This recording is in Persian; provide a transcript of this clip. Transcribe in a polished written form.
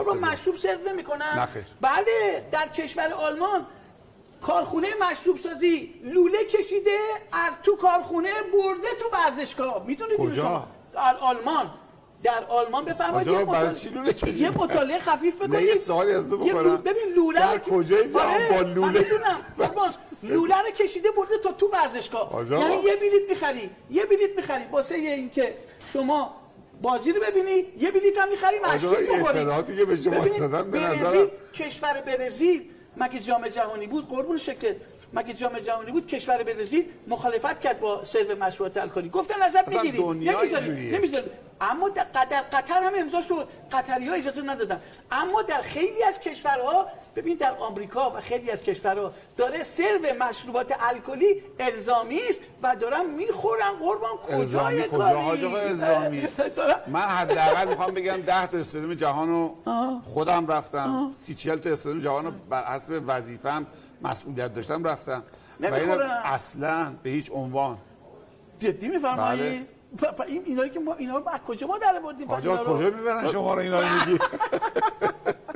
قربان مشروب سرو نمی‌کنن؟ نخیر. بله، در کشور آلمان کارخونه مشروب سازی لوله کشیده از تو کارخونه برده تو ورزشگاه. میتونید اینو شما در آلمان بفرمایید یه مطالعه خفیف بکنید. یه سوالی از تو بکنم. ببین لوله در کجای جهان با لوله لوله رو کشیده برده تا تو ورزشگاه. یعنی یه بلیت می‌خری واسه اینکه شما بازی رو ببینی، یه بلیت هم می‌خری مشروب بخوری. اطلاعاتی که به شما دادن به نظرم کشور برزیل مگه جام جهانی بود قربون شکلت، مگه جام جهانی بود کشور برزیل مخالفت کرد با سرو مشروبات الکلی، گفتن ازت میگیریم نمیذاریم. اما در قطر هم امضا شد، قطری‌ها اجازه ندادن. اما در خیلی از کشورها، ببین در آمریکا و خیلی از کشورها داره سرو مشروبات الکلی الزامی است و دارن میخورن. قربان کجای کاری الزامی؟ من حداقل میخوام بگم 10 تا استادیوم جهانو خودم رفتم، 30-40 تا استادیوم جهانو بر حسب وظیفه‌ام مسئولیت داشتم رفتم و اصلا به هیچ عنوان. جدی میفرمایید؟ اینایی که ما اینا رو از کجا ما در آوردیم؟ آجا کجا میبرن شما رو اینا رو میگی؟